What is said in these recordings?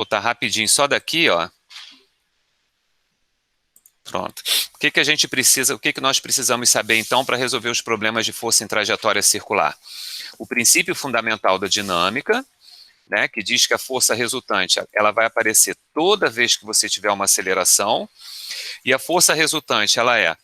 botar rapidinho só daqui, ó. Pronto. O que que a gente precisa, o que que nós precisamos saber então para resolver os problemas de força em trajetória circular? O princípio fundamental da dinâmica, né, que diz que a força resultante ela vai aparecer toda vez que você tiver uma aceleração, e a força resultante ela é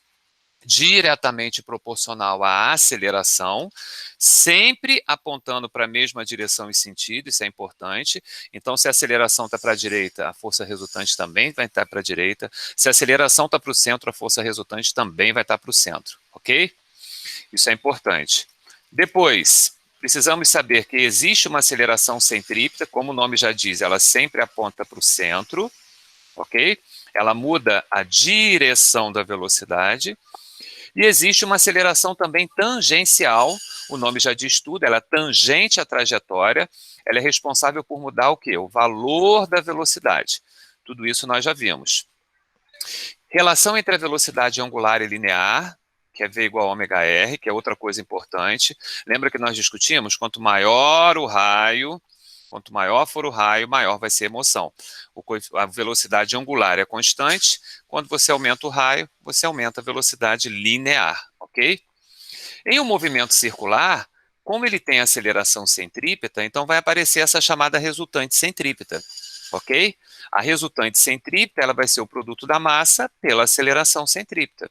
diretamente proporcional à aceleração, sempre apontando para a mesma direção e sentido, isso é importante. Então, se a aceleração está para a direita, a força resultante também vai estar para a direita. Se a aceleração está para o centro, a força resultante também vai estar para o centro, ok? Isso é importante. Depois, precisamos saber que existe uma aceleração centrípeta, como o nome já diz, ela sempre aponta para o centro, ok? Ela muda a direção da velocidade. E existe uma aceleração também tangencial, o nome já diz tudo, ela é tangente à trajetória, ela é responsável por mudar o quê? O valor da velocidade. Tudo isso nós já vimos. Relação entre a velocidade angular e linear, que é V igual a ômega R, que é outra coisa importante. Lembra que nós discutimos? Quanto maior o raio, quanto maior for o raio, maior vai ser a moção. A velocidade angular é constante, quando você aumenta o raio, você aumenta a velocidade linear, ok? Em um movimento circular, como ele tem aceleração centrípeta, então vai aparecer essa chamada resultante centrípeta, ok? A resultante centrípeta ela vai ser o produto da massa pela aceleração centrípeta.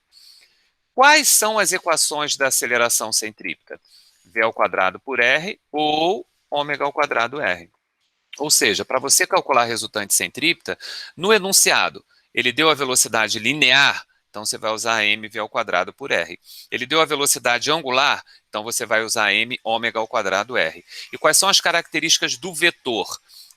Quais são as equações da aceleração centrípeta? V ao quadrado por R ou ômega ao quadrado R. Ou seja, para você calcular a resultante centrípeta, no enunciado, ele deu a velocidade linear, então você vai usar mv ao quadrado por r. Ele deu a velocidade angular, então você vai usar m ômega ao quadrado r. E quais são as características do vetor?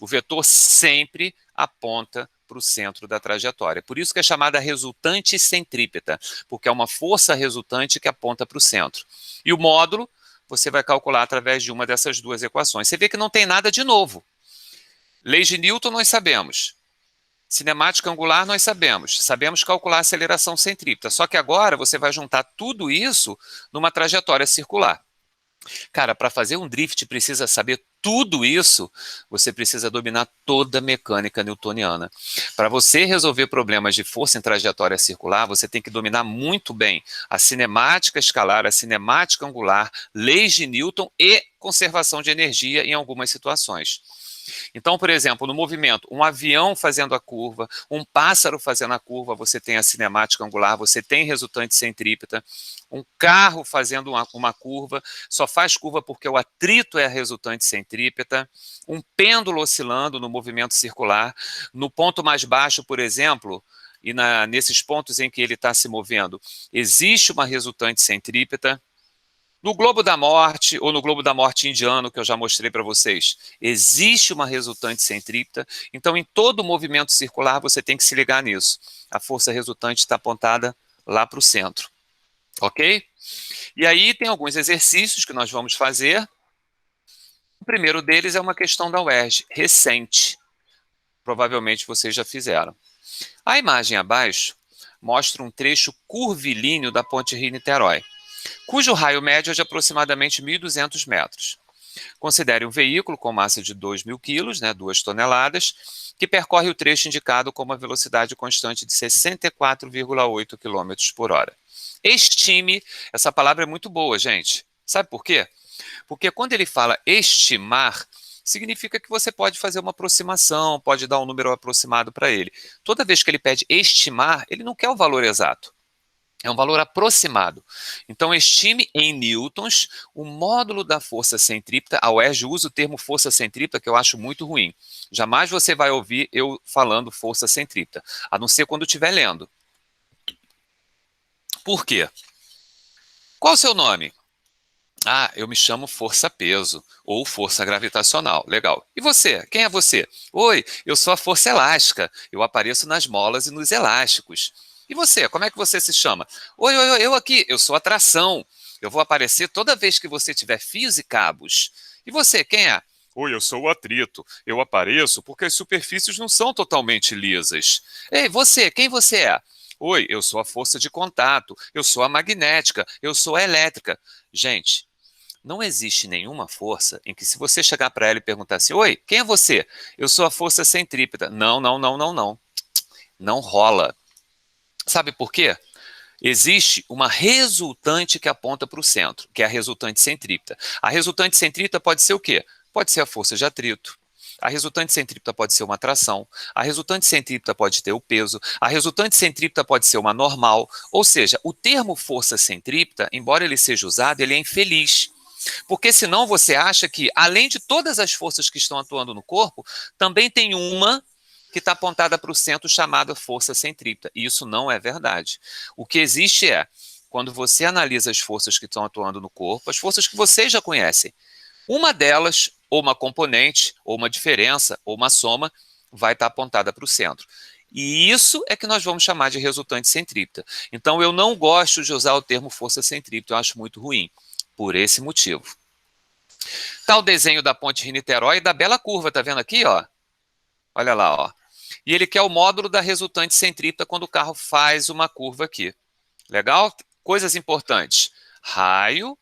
O vetor sempre aponta para o centro da trajetória. Por isso que é chamada resultante centrípeta, porque é uma força resultante que aponta para o centro. E o módulo, você vai calcular através de uma dessas duas equações. Você vê que não tem nada de novo. Leis de Newton nós sabemos. Cinemática angular nós sabemos. Sabemos calcular a aceleração centrípeta. Só que agora você vai juntar tudo isso numa trajetória circular. Cara, para fazer um drift precisa saber tudo isso, você precisa dominar toda a mecânica newtoniana. Para você resolver problemas de força em trajetória circular, você tem que dominar muito bem a cinemática escalar, a cinemática angular, leis de Newton e conservação de energia em algumas situações. Então, por exemplo, no movimento, um avião fazendo a curva, um pássaro fazendo a curva, você tem a cinemática angular, você tem resultante centrípeta. Um carro fazendo uma curva, só faz curva porque o atrito é a resultante centrípeta. Um pêndulo oscilando no movimento circular. No ponto mais baixo, por exemplo, e nesses pontos em que ele está se movendo, existe uma resultante centrípeta. No globo da morte, ou no globo da morte indiano, que eu já mostrei para vocês, existe uma resultante centrípeta. Então, em todo movimento circular, você tem que se ligar nisso. A força resultante está apontada lá para o centro. Ok? E aí tem alguns exercícios que nós vamos fazer. O primeiro deles é uma questão da UERJ, recente. Provavelmente vocês já fizeram. A imagem abaixo mostra um trecho curvilíneo da Ponte Rio-Niterói, cujo raio médio é de aproximadamente 1.200 metros. Considere um veículo com massa de 2.000 quilos, 2 toneladas, que percorre o trecho indicado com uma velocidade constante de 64,8 km por hora. Estime, essa palavra é muito boa, gente. Sabe por quê? Porque quando ele fala estimar, significa que você pode fazer uma aproximação, pode dar um número aproximado para ele. Toda vez que ele pede estimar, ele não quer o valor exato. É um valor aproximado. Então, estime em newtons o módulo da força centrípeta. A UERJ usa o termo força centrípeta, que eu acho muito ruim. Jamais você vai ouvir eu falando força centrípeta, a não ser quando estiver lendo. Por quê? Qual o seu nome? Ah, eu me chamo força-peso ou força gravitacional. Legal. E você? Quem é você? Oi, eu sou a força elástica. Eu apareço nas molas e nos elásticos. E você? Como é que você se chama? Oi, eu aqui. Eu sou a tração. Eu vou aparecer toda vez que você tiver fios e cabos. E você? Quem é? Oi, eu sou o atrito. Eu apareço porque as superfícies não são totalmente lisas. Ei, você? Quem você é? Oi, eu sou a força de contato. Eu sou a magnética. Eu sou a elétrica. Gente, Não existe nenhuma força em que, se você chegar para ela e perguntar assim, oi, quem é você? Eu sou a força centrípeta. Não, não, não, não, não. Não rola. Sabe por quê? Existe uma resultante que aponta para o centro, que é a resultante centrípeta. A resultante centrípeta pode ser o quê? Pode ser a força de atrito. A resultante centrípeta pode ser uma tração. A resultante centrípeta pode ter o peso. A resultante centrípeta pode ser uma normal. Ou seja, o termo força centrípeta, embora ele seja usado, ele é infeliz. Porque senão você acha que, além de todas as forças que estão atuando no corpo, também tem uma que está apontada para o centro, chamada força centrípeta. E isso não é verdade. O que existe é, quando você analisa as forças que estão atuando no corpo, as forças que vocês já conhecem, uma delas, ou uma componente, ou uma diferença, ou uma soma, vai estar apontada para o centro. E isso é que nós vamos chamar de resultante centrípeta. Então, eu não gosto de usar o termo força centrípeta, eu acho muito ruim, por esse motivo. Tá o desenho da ponte Rio-Niterói e da bela curva, tá vendo aqui, ó? Olha lá, ó. E ele quer o módulo da resultante centrípeta quando o carro faz uma curva aqui. Legal? Coisas importantes. Raio,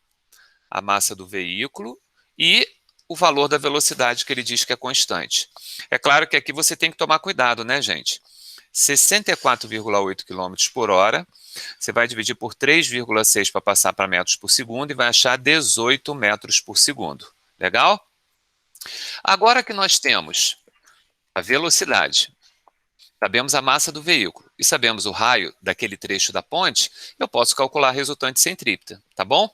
a massa do veículo e o valor da velocidade que ele diz que é constante. É claro que aqui você tem que tomar cuidado, né, gente? 64,8 km por hora, você vai dividir por 3,6 para passar para metros por segundo e vai achar 18 metros por segundo. Legal? Agora que nós temos a velocidade, sabemos a massa do veículo e sabemos o raio daquele trecho da ponte, eu posso calcular a resultante centrípeta, tá bom?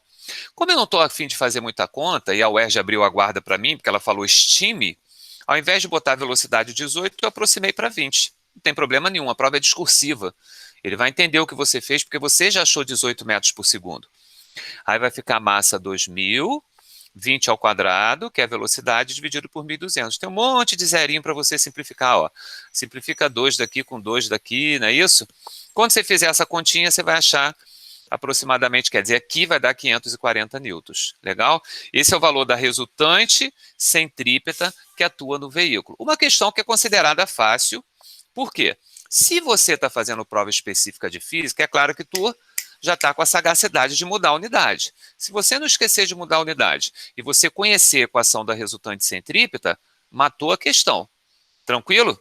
Como eu não estou a fim de fazer muita conta, e a UERJ abriu a guarda para mim, porque ela falou estime, ao invés de botar a velocidade 18, eu aproximei para 20. Não tem problema nenhum, a prova é discursiva. Ele vai entender o que você fez, porque você já achou 18 metros por segundo. Aí vai ficar a massa 2.000, 20 ao quadrado, que é a velocidade, dividido por 1.200. Tem um monte de zerinho para você simplificar, ó. Simplifica 2 daqui com 2 daqui, não é isso? Quando você fizer essa continha, você vai achar aproximadamente, quer dizer, aqui vai dar 540 newtons. Legal? Esse é o valor da resultante centrípeta que atua no veículo. Uma questão que é considerada fácil. Por quê? Se você está fazendo prova específica de física, é claro que tu já está com a sagacidade de mudar a unidade. Se você não esquecer de mudar a unidade e você conhecer a equação da resultante centrípeta, matou a questão. Tranquilo?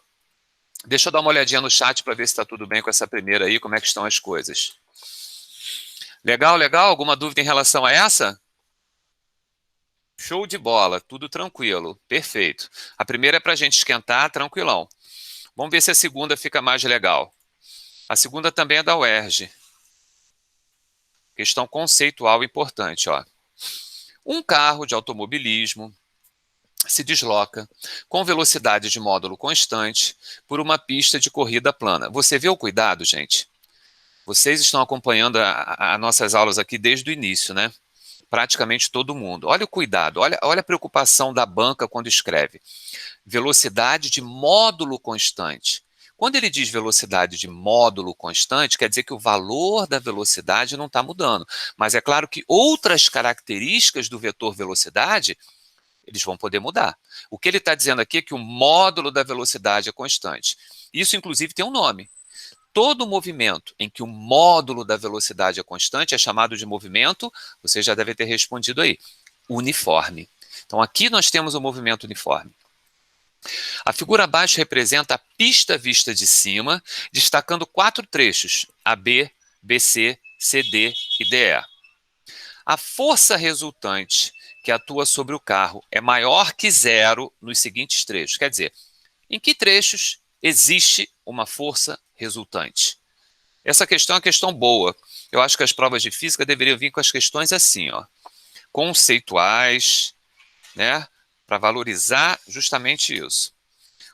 Deixa eu dar uma olhadinha no chat para ver se está tudo bem com essa primeira aí, como é que estão as coisas. Legal, legal? Alguma dúvida em relação a essa? Show de bola, tudo tranquilo, perfeito. A primeira é para a gente esquentar, tranquilão. Vamos ver se a segunda fica mais legal. A segunda também é da UERJ. Questão conceitual importante, ó. Um carro de automobilismo se desloca com velocidade de módulo constante por uma pista de corrida plana. Você vê o cuidado, gente? Vocês estão acompanhando as nossas aulas aqui desde o início, né? Praticamente todo mundo. Olha o cuidado, olha a preocupação da banca quando escreve. Velocidade de módulo constante. Quando ele diz velocidade de módulo constante, quer dizer que o valor da velocidade não está mudando. Mas é claro que outras características do vetor velocidade, eles vão poder mudar. O que ele está dizendo aqui é que o módulo da velocidade é constante. Isso, inclusive, tem um nome. Todo movimento em que o módulo da velocidade é constante é chamado de movimento, você já deve ter respondido aí, uniforme. Então, aqui nós temos o movimento uniforme. A figura abaixo representa a pista vista de cima, destacando 4 trechos, AB, BC, CD e DE. A força resultante que atua sobre o carro é maior que zero nos seguintes trechos. Quer dizer, em que trechos existe uma força resultante? Essa questão é uma questão boa. Eu acho que as provas de física deveriam vir com as questões assim, ó, conceituais, né, para valorizar justamente isso.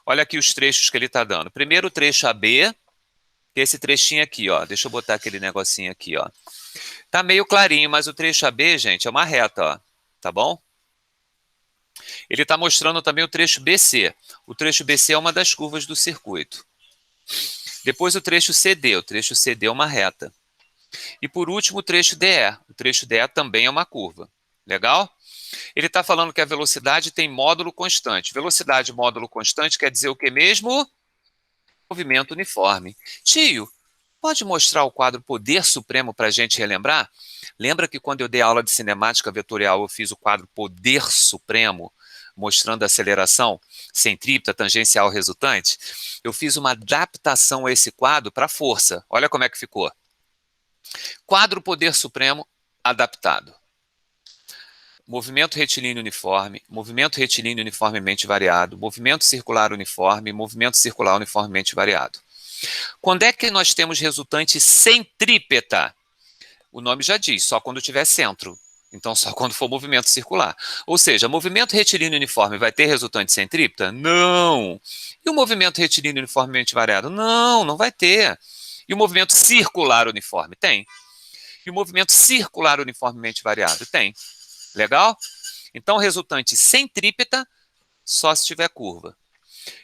Olha aqui os trechos que ele está dando. Primeiro trecho AB, que é esse trechinho aqui, ó. Deixa eu botar aquele negocinho aqui, ó. Tá meio clarinho, mas o trecho AB, gente, é uma reta, ó. Tá bom? Ele está mostrando também o trecho BC. O trecho BC é uma das curvas do circuito. Depois o trecho CD. O trecho CD é uma reta. E por último o trecho DE. O trecho DE também é uma curva. Legal? Ele está falando que a velocidade tem módulo constante. Velocidade módulo constante quer dizer o que mesmo? Movimento uniforme. Tio, pode mostrar o quadro Poder Supremo para a gente relembrar? Lembra que quando eu dei aula de cinemática vetorial, eu fiz o quadro Poder Supremo, mostrando a aceleração centrípeta, tangencial, resultante? Eu fiz uma adaptação a esse quadro para força. Olha como é que ficou. Quadro Poder Supremo adaptado. Movimento retilíneo uniforme, movimento retilíneo uniformemente variado, movimento circular uniforme, movimento circular uniformemente variado. Quando é que nós temos resultante centrípeta? O nome já diz, só quando tiver centro. Então, só quando for movimento circular. Ou seja, movimento retilíneo uniforme vai ter resultante centrípeta? Não. E o movimento retilíneo uniformemente variado? Não, não vai ter. E o movimento circular uniforme? Tem. E o movimento circular uniformemente variado? Tem. Legal? Então, resultante centrípeta só se tiver curva.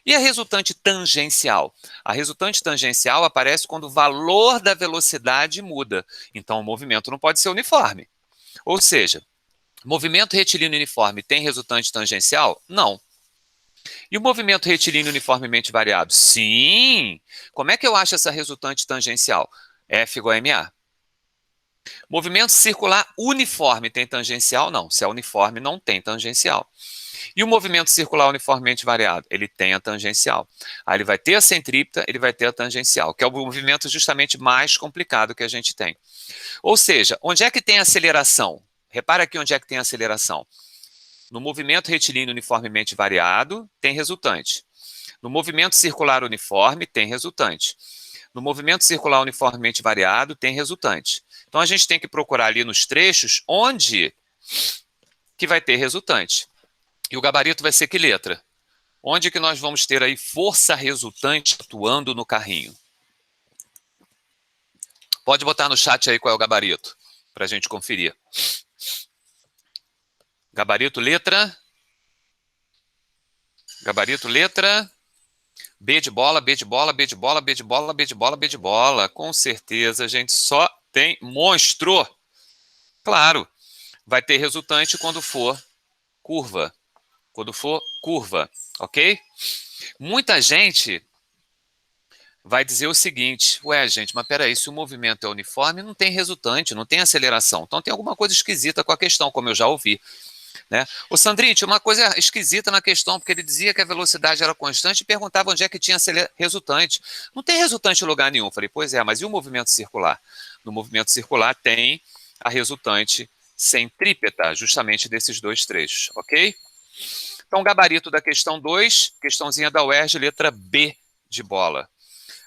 E a resultante tangencial? A resultante tangencial aparece quando o valor da velocidade muda. Então, o movimento não pode ser uniforme. Ou seja, movimento retilíneo uniforme tem resultante tangencial? Não. E o movimento retilíneo uniformemente variado? Sim! Como é que eu acho essa resultante tangencial? F igual a MA. Movimento circular uniforme tem tangencial? Não. Se é uniforme, não tem tangencial. E o movimento circular uniformemente variado? Ele tem a tangencial. Aí ele vai ter a centrípeta, ele vai ter a tangencial, que é o movimento justamente mais complicado que a gente tem. Ou seja, onde é que tem aceleração? Repara aqui onde é que tem aceleração. No movimento retilíneo uniformemente variado, tem resultante. No movimento circular uniforme, tem resultante. No movimento circular uniformemente variado, tem resultante. Então, a gente tem que procurar ali nos trechos onde que vai ter resultante. E o gabarito vai ser que letra? Onde que nós vamos ter aí força resultante atuando no carrinho? Pode botar no chat aí qual é o gabarito, para a gente conferir. Gabarito, letra. Gabarito, letra. B de bola, B de bola, B de bola, B de bola, B de bola, B de bola. Com certeza, a gente só tem monstro. Claro, vai ter resultante quando for curva. Quando for curva, ok? Muita gente vai dizer o seguinte, ué, gente, mas peraí, se o movimento é uniforme, não tem resultante, não tem aceleração. Então tem alguma coisa esquisita com a questão, como eu já ouvi. Né? O Sandrinho, tinha uma coisa esquisita na questão, porque ele dizia que a velocidade era constante e perguntava onde é que tinha resultante. Não tem resultante em lugar nenhum. Falei, pois é, mas e o movimento circular? No movimento circular tem a resultante centrípeta, justamente desses dois trechos, ok? Então, gabarito da questão 2, questãozinha da UERJ, letra B de bola.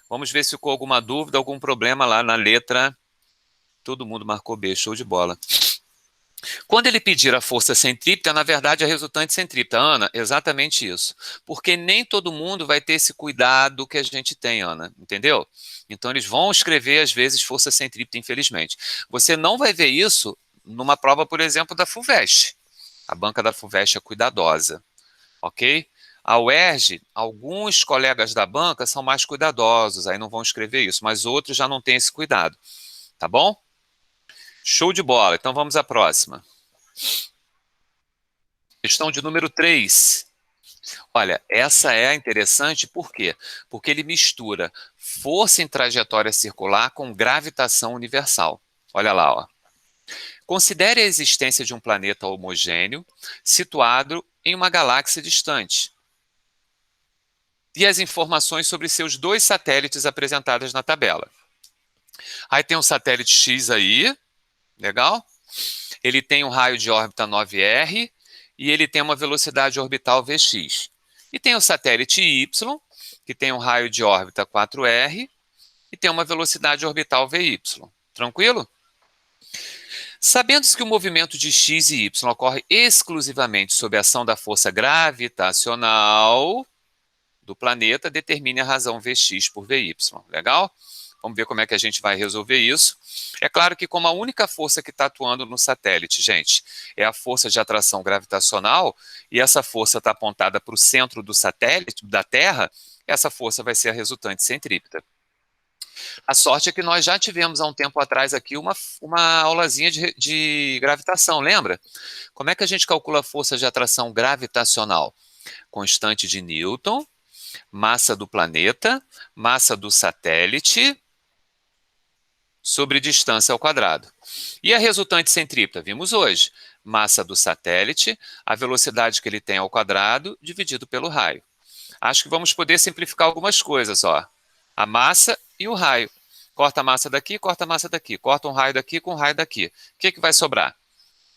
Vamos ver se ficou alguma dúvida, algum problema lá na letra. Todo mundo marcou B, show de bola. Quando ele pedir a força centrípeta, na verdade, a resultante centrípeta. Ana, exatamente isso. Porque nem todo mundo vai ter esse cuidado que a gente tem, Ana, entendeu? Então, eles vão escrever, às vezes, força centrípeta, infelizmente. Você não vai ver isso numa prova, por exemplo, da FUVEST. A banca da FUVEST é cuidadosa, ok? A UERJ, alguns colegas da banca são mais cuidadosos, aí não vão escrever isso, mas outros já não têm esse cuidado, tá bom? Show de bola, então vamos à próxima. Questão de número 3. Olha, essa é interessante por quê? Porque ele mistura força em trajetória circular com gravitação universal. Olha lá, ó. Considere a existência de um planeta homogêneo situado em uma galáxia distante. E as informações sobre seus dois satélites apresentadas na tabela. Aí tem um satélite X aí, legal? Ele tem um raio de órbita 9R e ele tem uma velocidade orbital Vx. E tem o satélite Y, que tem um raio de órbita 4R e tem uma velocidade orbital Vy. Tranquilo? Sabendo-se que o movimento de x e y ocorre exclusivamente sob a ação da força gravitacional do planeta, determine a razão Vx por Vy. Legal? Vamos ver como é que a gente vai resolver isso. É claro que como a única força que está atuando no satélite, gente, é a força de atração gravitacional, e essa força está apontada para o centro do satélite, da Terra, essa força vai ser a resultante centrípeta. A sorte é que nós já tivemos há um tempo atrás aqui uma aulazinha de gravitação, lembra? Como é que a gente calcula a força de atração gravitacional? Constante de Newton, massa do planeta, massa do satélite, sobre distância ao quadrado. E a resultante centrípeta? Vimos hoje. Massa do satélite, a velocidade que ele tem ao quadrado, dividido pelo raio. Acho que vamos poder simplificar algumas coisas, ó. A massa e o raio. Corta a massa daqui, corta a massa daqui. Corta um raio daqui com um raio daqui. O que vai sobrar?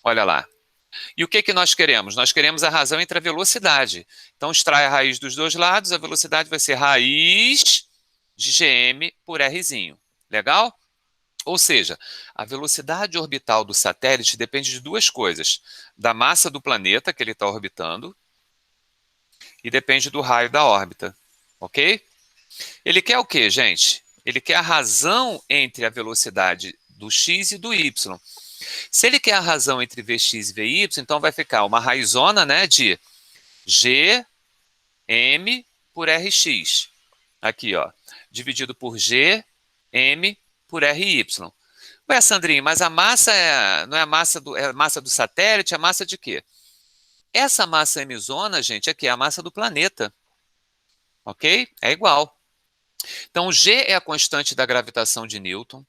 Olha lá. E o que nós queremos? Nós queremos a razão entre a velocidade. Então, extrai a raiz dos dois lados, a velocidade vai ser raiz de gm por rzinho. Legal? Ou seja, a velocidade orbital do satélite depende de duas coisas. Da massa do planeta que ele está orbitando e depende do raio da órbita. Ok? Ele quer o quê, gente? Ele quer a razão entre a velocidade do x e do y. Se ele quer a razão entre Vx e Vy, então vai ficar uma raizona, né, de Gm por Rx. Aqui, ó, dividido por Gm por Ry. Ué, Sandrinho, mas a massa não é a massa do satélite, é a massa de quê? Essa massa mzona, gente, aqui é a massa do planeta. Ok? É igual. Então, G é a constante da gravitação de Newton.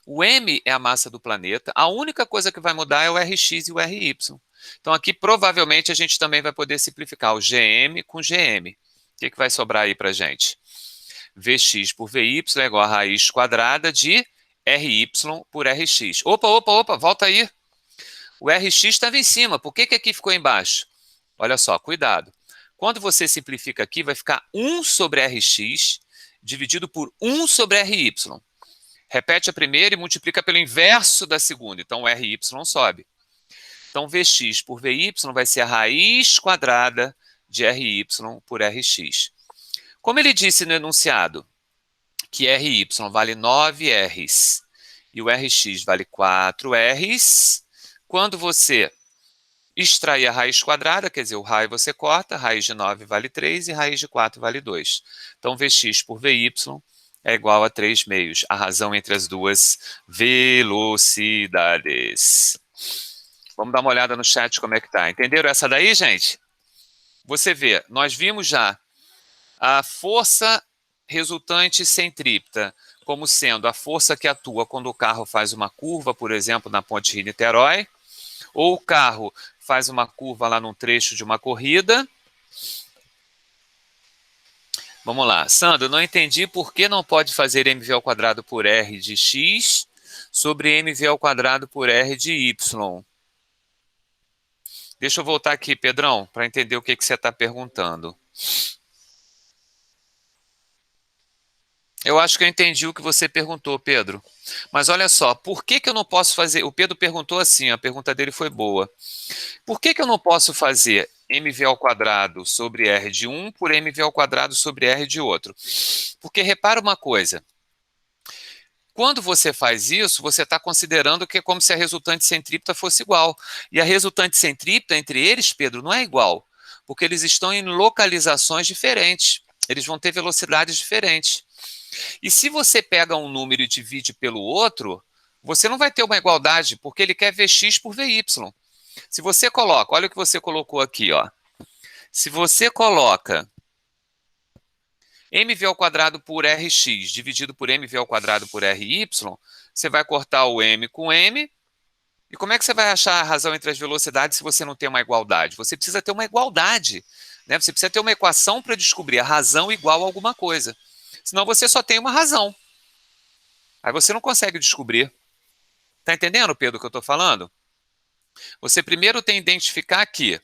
O M é a massa do planeta. A única coisa que vai mudar é o Rx e o Ry. Então, aqui, provavelmente, a gente também vai poder simplificar o Gm com Gm. O que vai sobrar aí para a gente? Vx por Vy é igual a raiz quadrada de Ry por Rx. Opa, volta aí. O Rx estava em cima. Por que aqui ficou embaixo? Olha só, cuidado. Quando você simplifica aqui, vai ficar 1 sobre Rx dividido por 1 sobre Ry. Repete a primeira e multiplica pelo inverso da segunda. Então, o Ry sobe. Então, Vx por Vy vai ser a raiz quadrada de Ry por Rx. Como ele disse no enunciado que Ry vale 9 Rs e o Rx vale 4 Rs, quando você extrair a raiz quadrada, quer dizer, o raio você corta, raiz de 9 vale 3 e raiz de 4 vale 2. Então, Vx por Vy é igual a 3 meios, a razão entre as duas velocidades. Vamos dar uma olhada no chat como é que tá. Entenderam essa daí, gente? Você vê, nós vimos já a força resultante centrípeta como sendo a força que atua quando o carro faz uma curva, por exemplo, na ponte Rio-Niterói, ou o carro faz uma curva lá num trecho de uma corrida. Vamos lá. Sandro, não entendi por que não pode fazer mv ao quadrado por r de x sobre mv ao quadrado por r de y. Deixa eu voltar aqui, Pedrão, para entender o que você está perguntando. Eu acho que eu entendi o que você perguntou, Pedro. Mas olha só, por que eu não posso fazer... O Pedro perguntou assim, a pergunta dele foi boa. Por que eu não posso fazer mv ao quadrado sobre r de um por mv ao quadrado sobre r de outro? Porque repara uma coisa. Quando você faz isso, você está considerando que é como se a resultante centrípeta fosse igual. E a resultante centrípeta, entre eles, Pedro, não é igual. Porque eles estão em localizações diferentes. Eles vão ter velocidades diferentes. E se você pega um número e divide pelo outro, você não vai ter uma igualdade, porque ele quer Vx por Vy. Se você coloca, olha o que você colocou aqui, ó. Se você coloca mv ao quadrado por rx dividido por mv ao quadrado por ry, você vai cortar o m com m. E como é que você vai achar a razão entre as velocidades se você não tem uma igualdade? Você precisa ter uma igualdade, né? Você precisa ter uma equação para descobrir a razão igual a alguma coisa. Senão você só tem uma razão. Aí você não consegue descobrir. Tá entendendo, Pedro, o que eu estou falando? Você primeiro tem que identificar que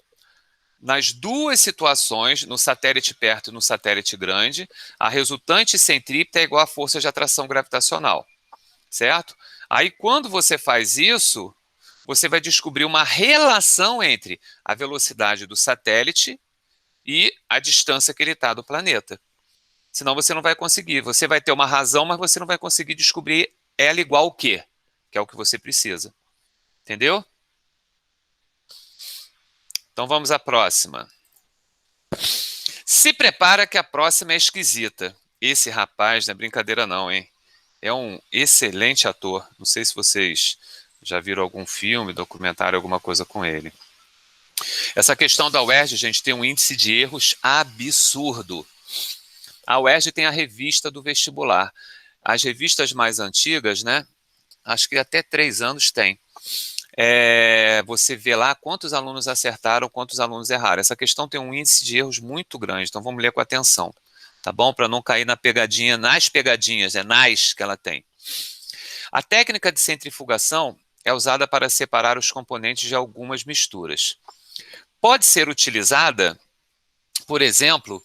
nas duas situações, no satélite perto e no satélite grande, a resultante centrípeta é igual à força de atração gravitacional, certo? Aí, quando você faz isso, você vai descobrir uma relação entre a velocidade do satélite e a distância que ele está do planeta. Senão você não vai conseguir. Você vai ter uma razão, mas você não vai conseguir descobrir ela igual o quê? Que é o que você precisa. Entendeu? Então vamos à próxima. Se prepara que a próxima é esquisita. Esse rapaz não é brincadeira não, hein? É um excelente ator. Não sei se vocês já viram algum filme, documentário, alguma coisa com ele. Essa questão da UERJ, gente, tem um índice de erros absurdo. A UERJ tem a revista do vestibular. As revistas mais antigas, né? acho que até 3 anos tem. Você vê lá quantos alunos acertaram, quantos alunos erraram. Essa questão tem um índice de erros muito grande, então vamos ler com atenção, tá bom? Para não cair na pegadinha, nas pegadinhas, nas que ela tem. A técnica de centrifugação é usada para separar os componentes de algumas misturas. Pode ser utilizada, por exemplo,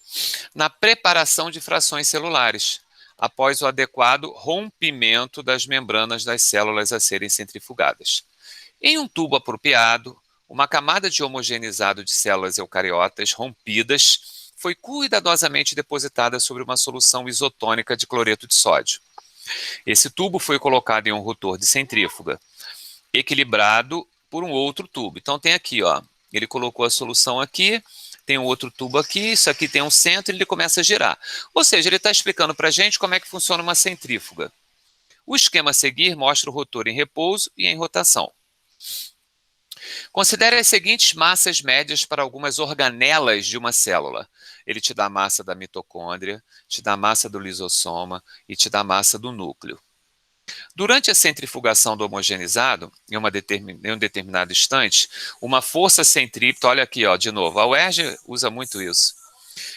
na preparação de frações celulares, após o adequado rompimento das membranas das células a serem centrifugadas. Em um tubo apropriado, uma camada de homogeneizado de células eucariotas rompidas foi cuidadosamente depositada sobre uma solução isotônica de cloreto de sódio. Esse tubo foi colocado em um rotor de centrífuga, equilibrado por um outro tubo. Então tem aqui, ó, ele colocou a solução aqui, tem um outro tubo aqui, isso aqui tem um centro e ele começa a girar. Ou seja, ele está explicando para a gente como é que funciona uma centrífuga. O esquema a seguir mostra o rotor em repouso e em rotação. Considere as seguintes massas médias para algumas organelas de uma célula. Ele te dá a massa da mitocôndria, te dá a massa do lisossoma e te dá a massa do núcleo. Durante a centrifugação do homogeneizado, em um determinado instante, uma força centrípeta, olha aqui, ó, de novo, a UERJ usa muito isso,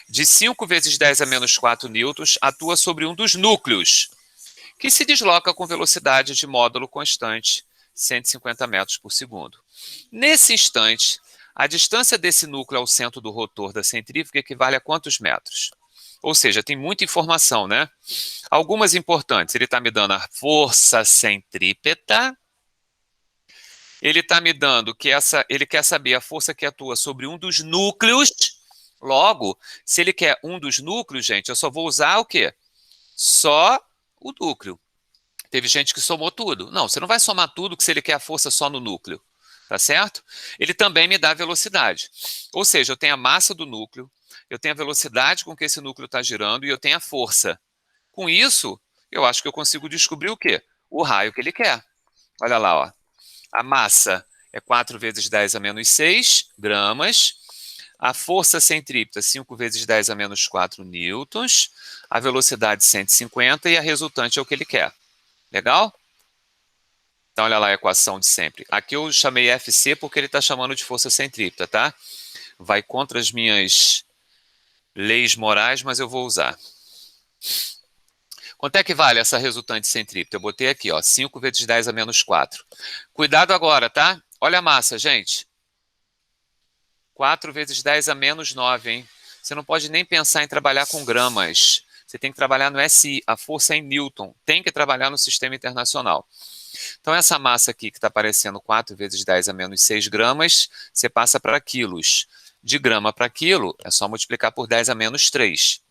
de 5 vezes 10 a menos 4 newtons atua sobre um dos núcleos, que se desloca com velocidade de módulo constante, 150 metros por segundo. Nesse instante, a distância desse núcleo ao centro do rotor da centrífuga equivale a quantos metros? Ou seja, tem muita informação, né? Algumas importantes. Ele está me dando a força centrípeta. Ele está me dando que ele quer saber a força que atua sobre um dos núcleos. Logo, se ele quer um dos núcleos, gente, eu só vou usar o quê? Só o núcleo. Teve gente que somou tudo. Não, você não vai somar tudo se ele quer a força só no núcleo. Tá certo? Ele também me dá a velocidade. Ou seja, eu tenho a massa do núcleo, eu tenho a velocidade com que esse núcleo está girando e eu tenho a força. Com isso, eu acho que eu consigo descobrir o quê? O raio que ele quer. Olha lá, ó. A massa é 4 vezes 10 a menos 6 gramas. A força centrípeta, 5 vezes 10 a menos 4 newtons. A velocidade, 150. E a resultante é o que ele quer. Legal? Então, olha lá a equação de sempre. Aqui eu chamei FC porque ele está chamando de força centrípeta, tá? Vai contra as minhas leis morais, mas eu vou usar. Quanto é que vale essa resultante centrípeta? Eu botei aqui, ó, 5 vezes 10 a menos 4. Cuidado agora, tá? Olha a massa, gente. 4 vezes 10 a menos 9, hein? Você não pode nem pensar em trabalhar com gramas. Você tem que trabalhar no SI, a força é em Newton. Tem que trabalhar no sistema internacional. Então, essa massa aqui, que está aparecendo 4 vezes 10 a menos 6 gramas, você passa para quilos. De grama para quilo, é só multiplicar por 10 a menos 3.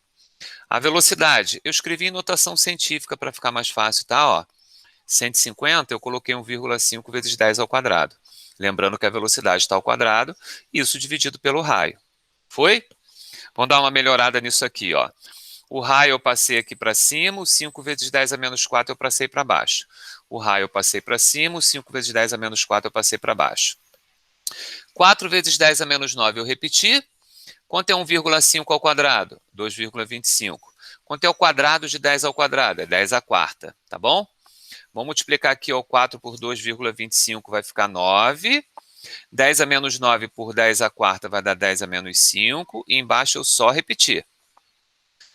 A velocidade, eu escrevi em notação científica para ficar mais fácil, tá? Ó, 150, eu coloquei 1,5 vezes 10 ao quadrado. Lembrando que a velocidade está ao quadrado, isso dividido pelo raio. Foi? Vamos dar uma melhorada nisso aqui, ó. O raio eu passei aqui para cima, o 5 vezes 10 a menos 4 eu passei para baixo. O raio eu passei para cima, o 5 vezes 10 a menos 4 eu passei para baixo. 4 vezes 10 a menos 9 eu repeti. Quanto é 1,5 ao quadrado? 2,25. Quanto é o quadrado de 10 ao quadrado? É 10 à quarta, tá bom? Vamos multiplicar aqui, ó, 4 por 2,25 vai ficar 9. 10 a menos 9 por 10 à quarta vai dar 10 a menos 5. E embaixo eu só repetir.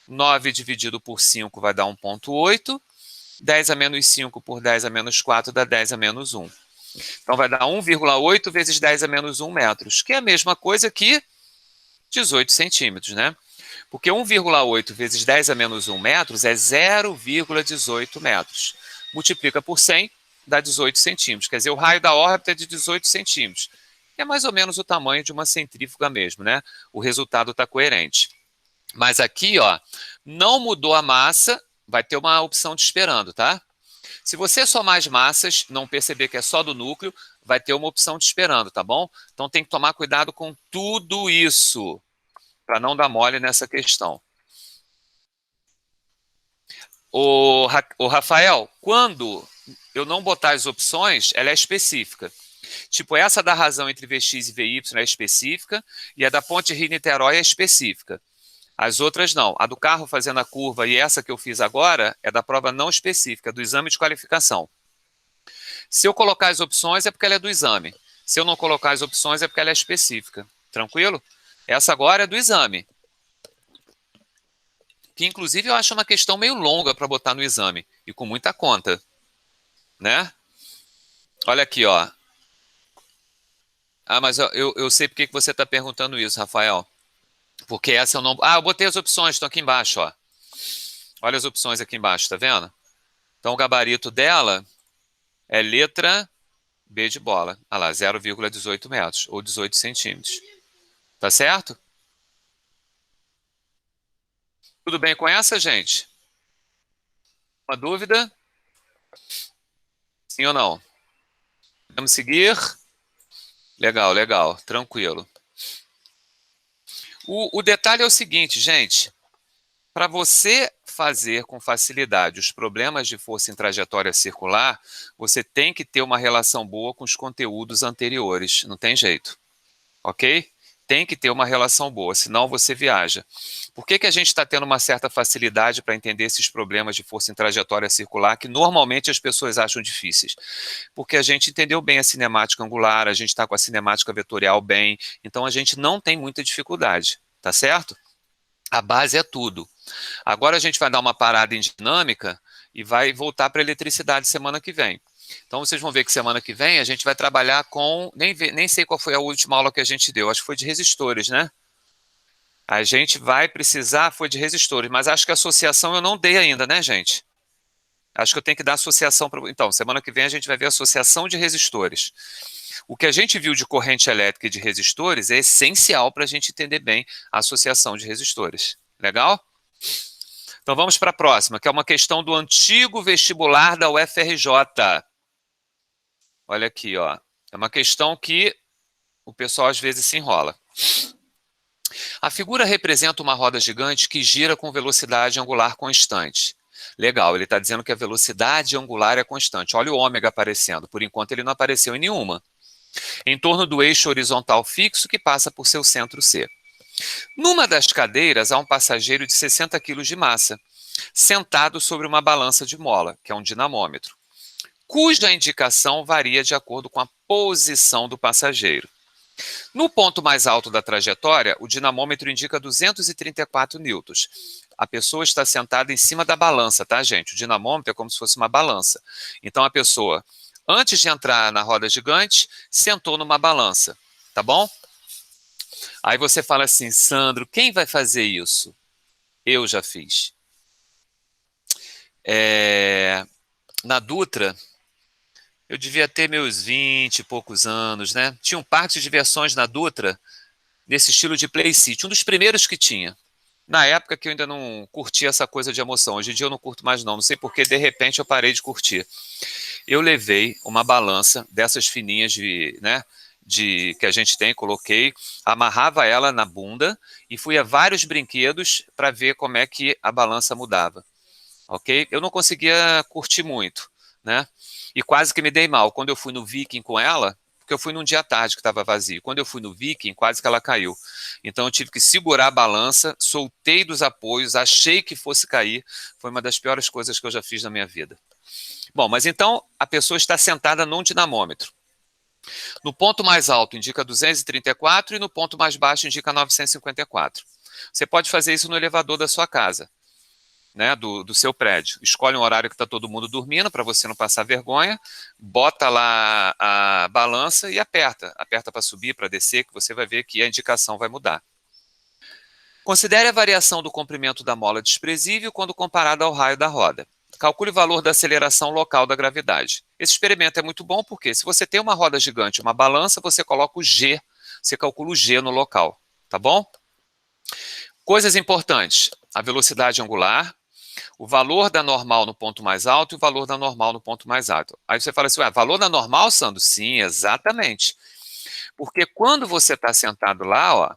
9 dividido por 5 vai dar 1,8. 10 a menos 5 por 10 a menos 4 dá 10 a menos 1. Então vai dar 1,8 vezes 10 a menos 1 metros, que é a mesma coisa que 18 centímetros, né? Porque 1,8 vezes 10 a menos 1 metros é 0,18 metros. Multiplica por 100, dá 18 centímetros. Quer dizer, o raio da órbita é de 18 centímetros. É mais ou menos o tamanho de uma centrífuga mesmo, né? O resultado está coerente. Mas aqui, ó, não mudou a massa, vai ter uma opção de esperando, tá? Se você somar as massas, não perceber que é só do núcleo, vai ter uma opção de esperando, tá bom? Então tem que tomar cuidado com tudo isso, para não dar mole nessa questão. O Rafael, quando eu não botar as opções, ela é específica. Tipo, essa da razão entre Vx e Vy é específica, e a da ponte Rio-Niterói é específica. As outras não. A do carro fazendo a curva e essa que eu fiz agora é da prova não específica, do exame de qualificação. Se eu colocar as opções é porque ela é do exame. Se eu não colocar as opções é porque ela é específica. Tranquilo? Essa agora é do exame. Que inclusive eu acho uma questão meio longa para botar no exame. E com muita conta. Né? Olha aqui, ó. Ah, mas eu sei por que você está perguntando isso, Rafael. Porque essa eu não... Ah, eu botei as opções, estão aqui embaixo, ó. Olha as opções aqui embaixo, tá vendo? Então o gabarito dela é letra B de bola. Olha lá, 0,18 metros, ou 18 centímetros. Tá certo? Tudo bem com essa, gente? Uma dúvida? Sim ou não? Vamos seguir? Legal, legal, tranquilo. O detalhe é o seguinte, gente. Para você fazer com facilidade os problemas de força em trajetória circular, você tem que ter uma relação boa com os conteúdos anteriores. Não tem jeito. Ok? Tem que ter uma relação boa, senão você viaja. Por que a gente está tendo uma certa facilidade para entender esses problemas de força em trajetória circular que normalmente as pessoas acham difíceis? Porque a gente entendeu bem a cinemática angular, a gente está com a cinemática vetorial bem, então a gente não tem muita dificuldade, tá certo? A base é tudo. Agora a gente vai dar uma parada em dinâmica e vai voltar para a eletricidade semana que vem. Então vocês vão ver que semana que vem a gente vai trabalhar com, nem sei qual foi a última aula que a gente deu, acho que foi de resistores, né? A gente vai precisar, foi de resistores, mas acho que a associação eu não dei ainda, né, gente? Acho que eu tenho que dar associação para. Então, semana que vem a gente vai ver a associação de resistores. O que a gente viu de corrente elétrica e de resistores é essencial para a gente entender bem a associação de resistores. Legal? Então vamos para a próxima, que é uma questão do antigo vestibular da UFRJ. Olha aqui, ó. É uma questão que o pessoal às vezes se enrola. A figura representa uma roda gigante que gira com velocidade angular constante. Legal, ele está dizendo que a velocidade angular é constante. Olha o ômega aparecendo. Por enquanto ele não apareceu em nenhuma. Em torno do eixo horizontal fixo que passa por seu centro C. Numa das cadeiras há um passageiro de 60 kg de massa, sentado sobre uma balança de mola, que é um dinamômetro, cuja indicação varia de acordo com a posição do passageiro. No ponto mais alto da trajetória, o dinamômetro indica 234 newtons. A pessoa está sentada em cima da balança, tá, gente? O dinamômetro é como se fosse uma balança. Então, a pessoa, antes de entrar na roda gigante, sentou numa balança, tá bom? Aí você fala assim, Sandro, quem vai fazer isso? Eu já fiz. Na Dutra, eu devia ter meus 20 e poucos anos, né? Tinha um parque de diversões na Dutra, nesse estilo de Play City, um dos primeiros que tinha. Na época que eu ainda não curtia essa coisa de emoção. Hoje em dia eu não curto mais não sei porque de repente eu parei de curtir. Eu levei uma balança dessas fininhas né, que a gente tem, coloquei, amarrava ela na bunda e fui a vários brinquedos para ver como é que a balança mudava. Ok? Eu não conseguia curtir muito, né? E quase que me dei mal. Quando eu fui no Viking com ela, porque eu fui num dia à tarde que estava vazio. Quando eu fui no Viking, quase que ela caiu. Então eu tive que segurar a balança, soltei dos apoios, achei que fosse cair. Foi uma das piores coisas que eu já fiz na minha vida. Bom, mas então a pessoa está sentada num dinamômetro. No ponto mais alto indica 234 e no ponto mais baixo indica 954. Você pode fazer isso no elevador da sua casa. Né, do seu prédio. Escolhe um horário que está todo mundo dormindo para você não passar vergonha, bota lá a balança e aperta. Aperta para subir, para descer, que você vai ver que a indicação vai mudar. Considere a variação do comprimento da mola desprezível quando comparada ao raio da roda. Calcule o valor da aceleração local da gravidade. Esse experimento é muito bom porque se você tem uma roda gigante, uma balança, você coloca o G, você calcula o G no local, tá bom? Coisas importantes, a velocidade angular, o valor da normal no ponto mais alto e o valor da normal no ponto mais alto. Aí você fala assim, ué, valor da normal, Sandro? Sim, exatamente. Porque quando você está sentado lá, ó,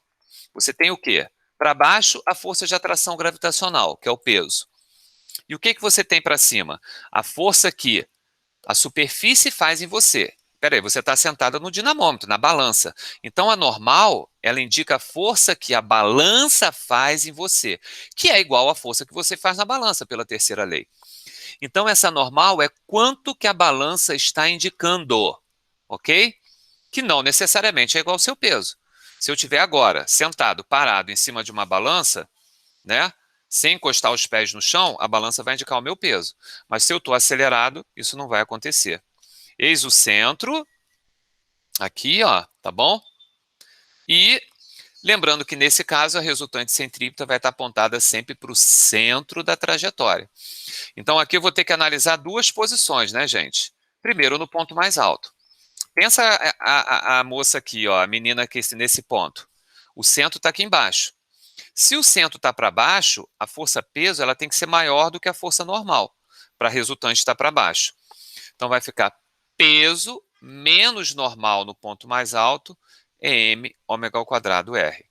você tem o quê? Para baixo, a força de atração gravitacional, que é o peso. E o que você tem para cima? A força que a superfície faz em você. Peraí, você está sentada no dinamômetro, na balança. Então, a normal, ela indica a força que a balança faz em você, que é igual à força que você faz na balança, pela terceira lei. Então, essa normal é quanto que a balança está indicando, ok? Que não necessariamente é igual ao seu peso. Se eu estiver agora sentado, parado em cima de uma balança, né, sem encostar os pés no chão, a balança vai indicar o meu peso. Mas se eu estou acelerado, isso não vai acontecer. Eis o centro, aqui, ó, tá bom? E lembrando que nesse caso a resultante centrípeta vai estar apontada sempre para o centro da trajetória. Então aqui eu vou ter que analisar duas posições, né, gente? Primeiro no ponto mais alto. Pensa a moça aqui, ó, a menina aqui nesse ponto. O centro está aqui embaixo. Se o centro está para baixo, a força-peso ela tem que ser maior do que a força normal, para a resultante estar para baixo. Então vai ficar peso menos normal no ponto mais alto é m ômega ao quadrado r.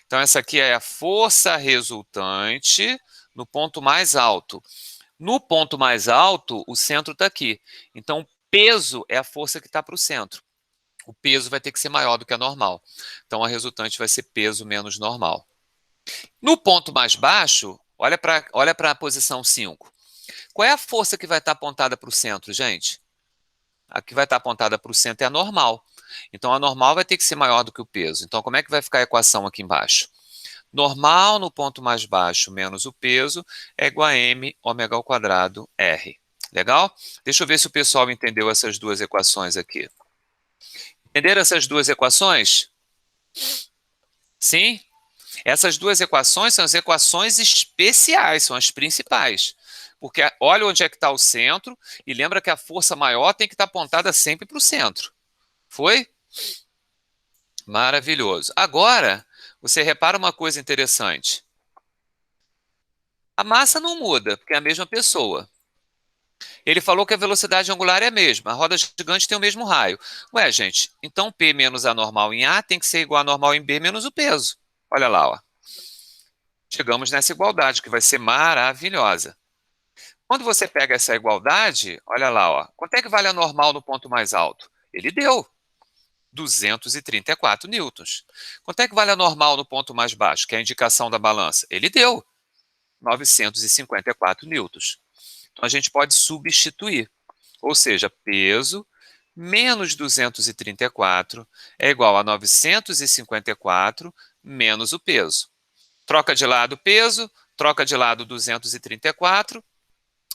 Então essa aqui é a força resultante no ponto mais alto. No ponto mais alto, o centro está aqui. Então, peso é a força que está para o centro. O peso vai ter que ser maior do que a normal. Então, a resultante vai ser peso menos normal. No ponto mais baixo, olha para a posição 5. Qual é a força que vai estar apontada para o centro, gente? A que vai estar apontada para o centro é a normal. Então, a normal vai ter que ser maior do que o peso. Então, como é que vai ficar a equação aqui embaixo? Normal no ponto mais baixo menos o peso é igual a m ômega ao quadrado r. Legal? Deixa eu ver se o pessoal entendeu essas duas equações aqui. Entenderam essas duas equações? Sim? Essas duas equações são as equações especiais, são as principais. Porque olha onde é que está o centro e lembra que a força maior tem que estar apontada sempre para o centro. Foi? Maravilhoso. Agora, você repara uma coisa interessante. A massa não muda, porque é a mesma pessoa. Ele falou que a velocidade angular é a mesma, a roda gigante tem o mesmo raio. Ué, gente, então P menos a normal em A tem que ser igual a normal em B menos o peso. Olha lá, ó. Chegamos nessa igualdade, que vai ser maravilhosa. Quando você pega essa igualdade, olha lá, ó. Quanto é que vale a normal no ponto mais alto? Ele deu 234 newtons. Quanto é que vale a normal no ponto mais baixo, que é a indicação da balança? Ele deu 954 newtons. Então, a gente pode substituir. Ou seja, peso menos 234 é igual a 954 menos o peso. Troca de lado o peso, troca de lado 234,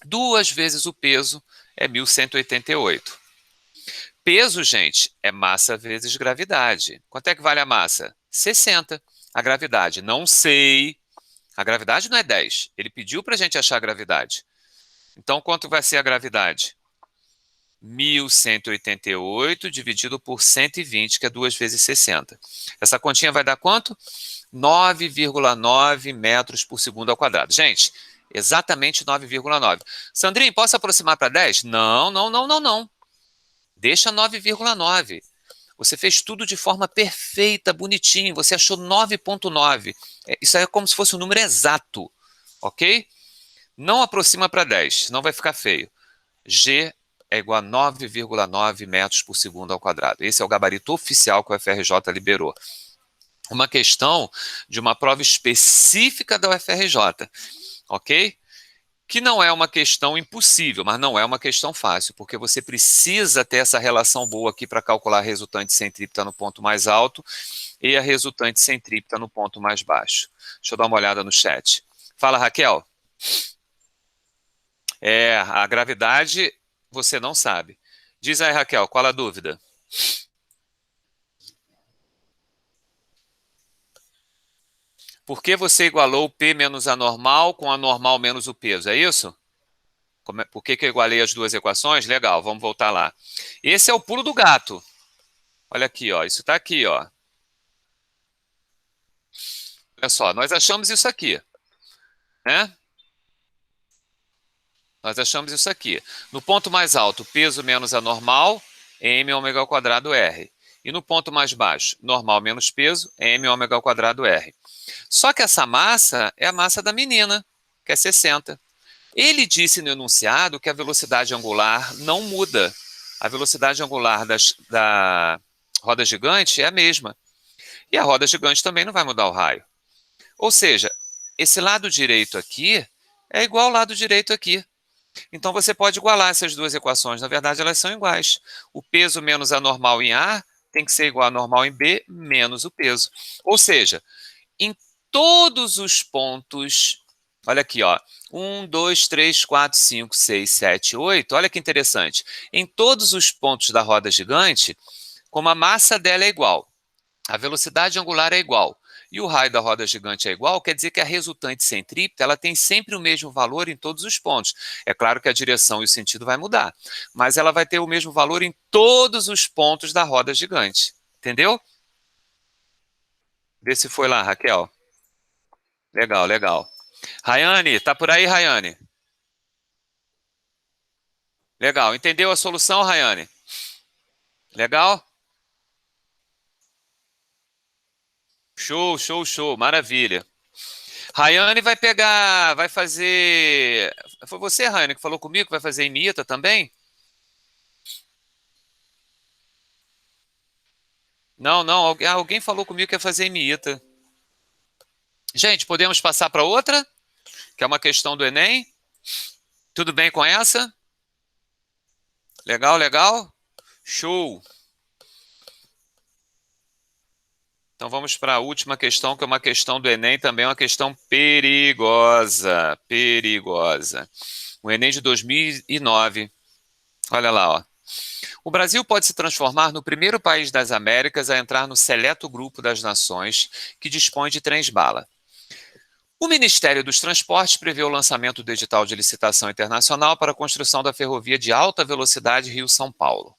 2 vezes o peso é 1.188. Peso, gente, é massa vezes gravidade. Quanto é que vale a massa? 60. A gravidade, não sei. A gravidade não é 10. Ele pediu para a gente achar a gravidade. Então, quanto vai ser a gravidade? 1.188 dividido por 120, que é 2 vezes 60. Essa continha vai dar quanto? 9,9 metros por segundo ao quadrado. Gente, exatamente 9,9. Sandrinho, posso aproximar para 10? Não, não, não, não, não. Deixa 9,9. Você fez tudo de forma perfeita, bonitinho. Você achou 9,9. Isso aí é como se fosse um número exato, ok? Não aproxima para 10, senão vai ficar feio. G é igual a 9,9 metros por segundo ao quadrado. Esse é o gabarito oficial que o FRJ liberou. Uma questão de uma prova específica da UFRJ, ok? Que não é uma questão impossível, mas não é uma questão fácil, porque você precisa ter essa relação boa aqui para calcular a resultante centrípeta no ponto mais alto e a resultante centrípeta no ponto mais baixo. Deixa eu dar uma olhada no chat. Fala, Raquel. A gravidade você não sabe. Diz aí, Raquel, qual a dúvida? Por que você igualou o P menos a normal com a normal menos o peso? É isso? Por que eu igualei as duas equações? Legal, vamos voltar lá. Esse é o pulo do gato. Olha aqui, ó. Isso está aqui, ó. Olha só, nós achamos isso aqui, né? Nós achamos isso aqui. No ponto mais alto, peso menos a normal, m ômega ao quadrado r. E no ponto mais baixo, normal menos peso, m ômega ao quadrado r. Só que essa massa é a massa da menina, que é 60. Ele disse no enunciado que a velocidade angular não muda. A velocidade angular da roda gigante é a mesma. E a roda gigante também não vai mudar o raio. Ou seja, esse lado direito aqui é igual ao lado direito aqui. Então você pode igualar essas duas equações. Na verdade, elas são iguais. O peso menos a normal em A tem que ser igual a normal em B menos o peso. Ou seja, em todos os pontos, olha aqui, ó, 1, 2, 3, 4, 5, 6, 7, 8, olha que interessante. Em todos os pontos da roda gigante, como a massa dela é igual, a velocidade angular é igual e o raio da roda gigante é igual, quer dizer que a resultante centrípeta ela tem sempre o mesmo valor em todos os pontos. É claro que a direção e o sentido vai mudar, mas ela vai ter o mesmo valor em todos os pontos da roda gigante. Entendeu? Vê se foi lá, Raquel. Legal, legal. Rayane, tá por aí, Rayane? Legal. Entendeu a solução, Rayane? Legal? Show, show, show. Maravilha. Rayane vai pegar, vai fazer. Foi você, Rayane, que falou comigo que vai fazer Imita também? Não, não. Alguém falou comigo que ia fazer Imita. Gente, podemos passar para outra, que é uma questão do Enem. Tudo bem com essa? Legal, legal? Show. Então vamos para a última questão, que é uma questão do Enem, também uma questão perigosa, perigosa. O Enem de 2009. Olha lá, ó. O Brasil pode se transformar no primeiro país das Américas a entrar no seleto grupo das nações que dispõe de trens-bala. O Ministério dos Transportes prevê o lançamento do edital de licitação internacional para a construção da ferrovia de alta velocidade Rio-São Paulo.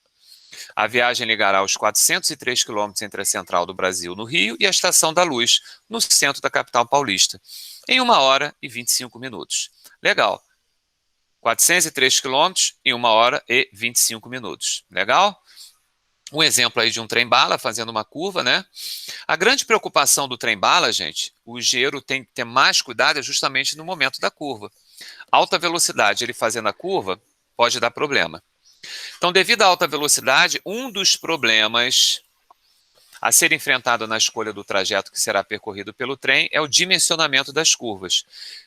A viagem ligará os 403 quilômetros entre a central do Brasil, no Rio, e a Estação da Luz, no centro da capital paulista, em 1 hora e 25 minutos. Legal. 403 quilômetros em 1 hora e 25 minutos. Legal? Um exemplo aí de um trem-bala fazendo uma curva, né? A grande preocupação do trem-bala, gente, o engenheiro tem que ter mais cuidado é justamente no momento da curva. Alta velocidade, ele fazendo a curva, pode dar problema. Então, devido à alta velocidade, um dos problemas a ser enfrentado na escolha do trajeto que será percorrido pelo trem é o dimensionamento das curvas.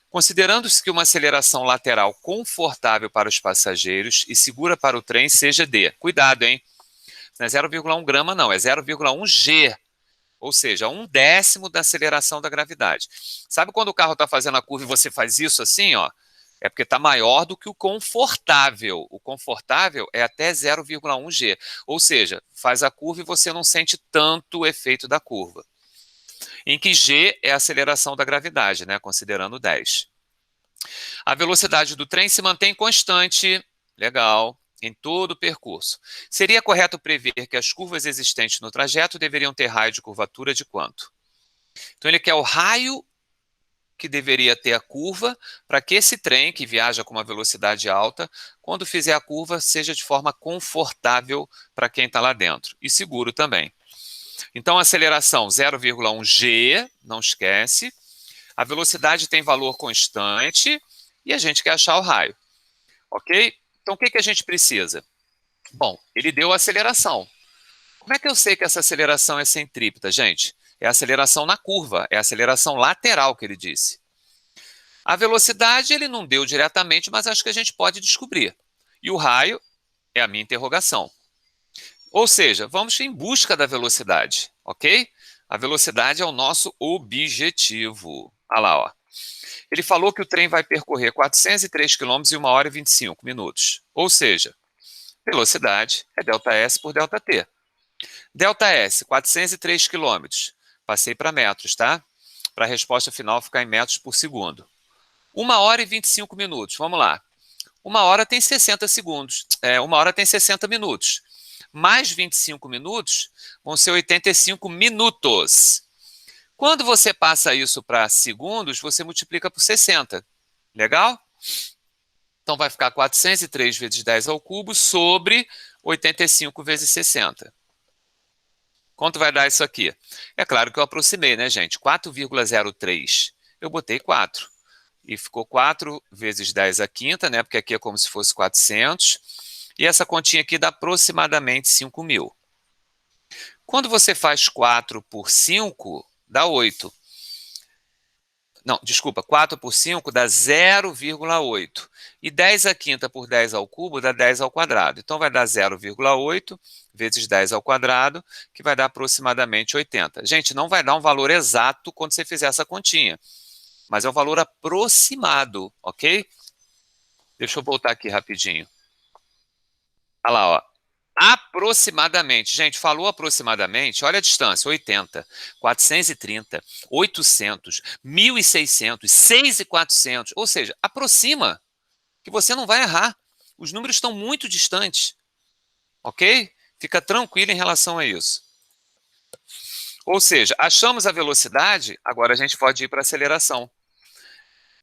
Considerando-se que uma aceleração lateral confortável para os passageiros e segura para o trem seja D. Cuidado, hein? Não é 0,1 grama, não, é 0,1 G. Ou seja, 1/10 da aceleração da gravidade. Sabe quando o carro está fazendo a curva e você faz isso assim, ó? É porque está maior do que o confortável. O confortável é até 0,1 G. Ou seja, faz a curva e você não sente tanto o efeito da curva. Em que G é a aceleração da gravidade, né? Considerando 10. A velocidade do trem se mantém constante. Legal. Em todo o percurso. Seria correto prever que as curvas existentes no trajeto deveriam ter raio de curvatura de quanto? Então, ele quer o raio que deveria ter a curva para que esse trem, que viaja com uma velocidade alta, quando fizer a curva, seja de forma confortável para quem está lá dentro. E seguro também. Então, aceleração 0,1 G, não esquece. A velocidade tem valor constante e a gente quer achar o raio. Ok? Então, o que a gente precisa? Bom, ele deu a aceleração. Como é que eu sei que essa aceleração é centrípeta, gente? É a aceleração na curva, é a aceleração lateral que ele disse. A velocidade ele não deu diretamente, mas acho que a gente pode descobrir. E o raio é a minha interrogação. Ou seja, vamos em busca da velocidade, ok? A velocidade é o nosso objetivo. Olha lá, ó. Ele falou que o trem vai percorrer 403 km em 1 hora e 25 minutos. Ou seja, velocidade é ΔS por ΔT. ΔS, 403 quilômetros. Passei para metros, tá? Para a resposta final ficar em metros por segundo. 1 hora e 25 minutos, vamos lá. 1 hora tem 60 segundos, 1 hora tem 60 minutos. Mais 25 minutos vão ser 85 minutos. Quando você passa isso para segundos, você multiplica por 60. Legal? Então vai ficar 403 vezes 10 ao cubo sobre 85 vezes 60. Quanto vai dar isso aqui? É claro que eu aproximei, né, gente? 4,03. Eu botei 4. E ficou 4 vezes 10 à quinta, né? Porque aqui é como se fosse 400. E essa continha aqui dá aproximadamente 5.000. Quando você faz 4 por 5, dá 8. Não, desculpa, 4 por 5 dá 0,8. E 10 à quinta por 10 ao cubo dá 10 ao quadrado. Então vai dar 0,8 vezes 10 ao quadrado, que vai dar aproximadamente 80. Gente, não vai dar um valor exato quando você fizer essa continha, mas é um valor aproximado, ok? Deixa eu voltar aqui rapidinho. Olha lá, ó. Aproximadamente, gente, falou aproximadamente, olha a distância, 80, 430, 800, 1.600, 6.400, ou seja, aproxima, que você não vai errar. Os números estão muito distantes, ok? Fica tranquilo em relação a isso. Ou seja, achamos a velocidade, agora a gente pode ir para a aceleração,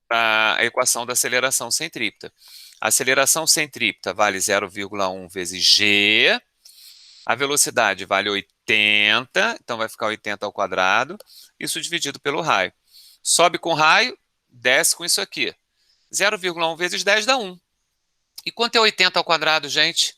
para a equação da aceleração centrípeta. A aceleração centrípeta vale 0,1 vezes g, a velocidade vale 80, então vai ficar 80 ao quadrado, isso dividido pelo raio. Sobe com raio, desce com isso aqui. 0,1 vezes 10 dá 1. E quanto é 80 ao quadrado, gente?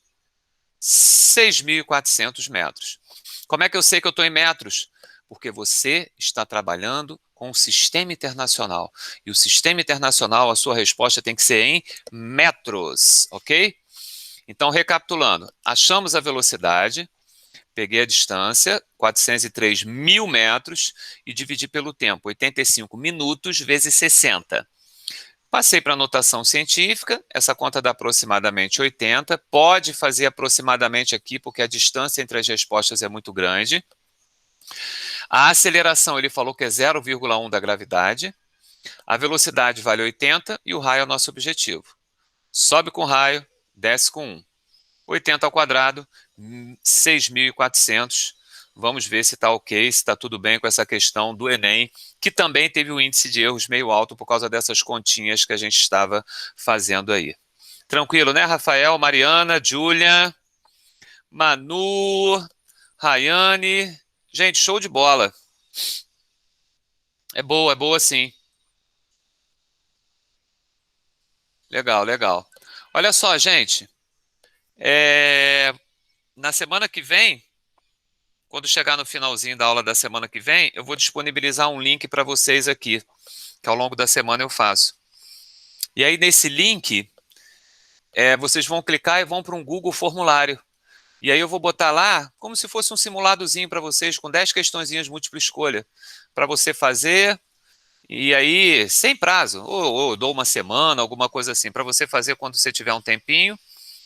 6.400 metros. Como é que eu sei que eu estou em metros? Porque você está trabalhando com o sistema internacional. E o sistema internacional, a sua resposta tem que ser em metros, ok? Então, recapitulando, achamos a velocidade, peguei a distância, 403 mil metros, e dividi pelo tempo, 85 minutos vezes 60. Passei para a notação científica, essa conta dá aproximadamente 80, pode fazer aproximadamente aqui, porque a distância entre as respostas é muito grande. A aceleração, ele falou que é 0,1 da gravidade, a velocidade vale 80 e o raio é o nosso objetivo. Sobe com raio, desce com 1. 80 ao quadrado, 6.400. Vamos ver se está ok, se está tudo bem com essa questão do Enem, que também teve um índice de erros meio alto por causa dessas continhas que a gente estava fazendo aí. Tranquilo, né, Rafael, Mariana, Júlia, Manu, Rayane. Gente, show de bola. É boa sim. Legal, legal. Olha só, gente. Na semana que vem, quando chegar no finalzinho da aula da semana que vem, eu vou disponibilizar um link para vocês aqui, que ao longo da semana eu faço. E aí, nesse link, vocês vão clicar e vão para um Google Formulário. E aí eu vou botar lá, como se fosse um simuladozinho para vocês, com 10 questõezinhas múltipla escolha, para você fazer, e aí, sem prazo, ou dou uma semana, alguma coisa assim, para você fazer quando você tiver um tempinho.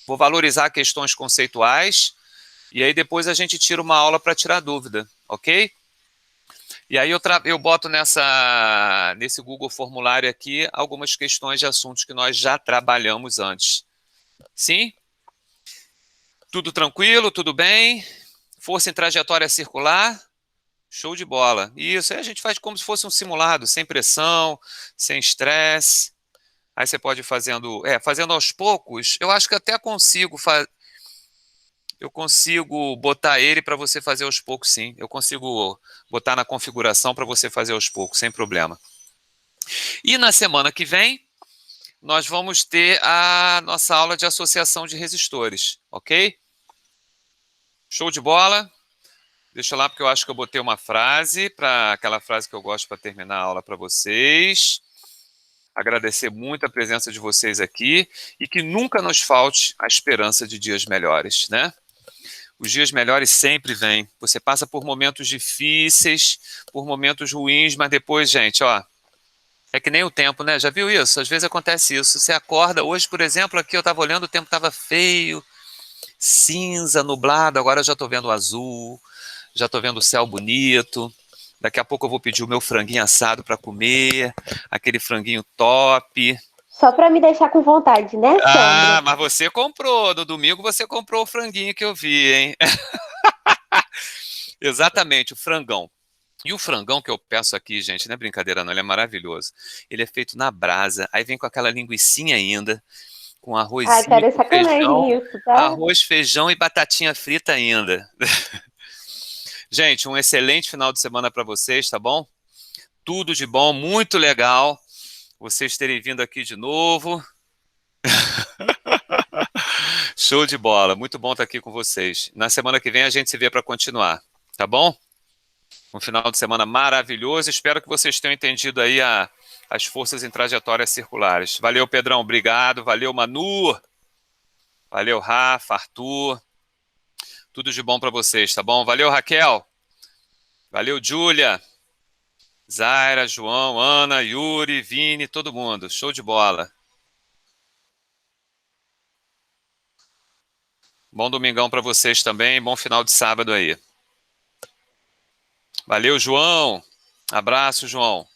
Vou valorizar questões conceituais, e aí depois a gente tira uma aula para tirar dúvida, ok? E aí eu boto nesse Google Formulário aqui algumas questões de assuntos que nós já trabalhamos antes. Sim? Tudo tranquilo? Tudo bem? Força em trajetória circular? Show de bola. Isso, aí a gente faz como se fosse um simulado, sem pressão, sem estresse. Aí você pode ir fazendo aos poucos, eu acho que até consigo botar ele para você fazer aos poucos, sim. Eu consigo botar na configuração para você fazer aos poucos, sem problema. E na semana que vem, nós vamos ter a nossa aula de associação de resistores, ok? Show de bola? Deixa lá, porque eu acho que eu botei uma frase, aquela frase que eu gosto para terminar a aula para vocês. Agradecer muito a presença de vocês aqui e que nunca nos falte a esperança de dias melhores, né? Os dias melhores sempre vêm. Você passa por momentos difíceis, por momentos ruins, mas depois, gente, ó, é que nem o tempo, né? Já viu isso? Às vezes acontece isso. Você acorda, hoje, por exemplo, aqui eu estava olhando, o tempo estava feio, cinza, nublado, agora eu já estou vendo azul, já estou vendo o céu bonito. Daqui a pouco eu vou pedir o meu franguinho assado para comer, aquele franguinho top. Só para me deixar com vontade, né, Sandro? Ah, mas você comprou, no domingo você comprou o franguinho que eu vi, hein? Exatamente, o frangão. E o frangão que eu peço aqui, gente, não é brincadeira não, ele é maravilhoso. Ele é feito na brasa, aí vem com aquela linguicinha ainda, com arrozinho, cara, é com feijão, sacanagem isso, tá? arroz, feijão e batatinha frita ainda. Gente, um excelente final de semana para vocês, tá bom? Tudo de bom, muito legal vocês terem vindo aqui de novo. Show de bola, muito bom estar aqui com vocês. Na semana que vem a gente se vê para continuar, tá bom? Um final de semana maravilhoso, espero que vocês tenham entendido aí as forças em trajetórias circulares. Valeu, Pedrão, obrigado. Valeu, Manu. Valeu, Rafa, Arthur. Tudo de bom para vocês, tá bom? Valeu, Raquel. Valeu, Júlia. Zaira, João, Ana, Yuri, Vini, todo mundo. Show de bola. Bom domingão para vocês também. Bom final de sábado aí. Valeu, João. Abraço, João.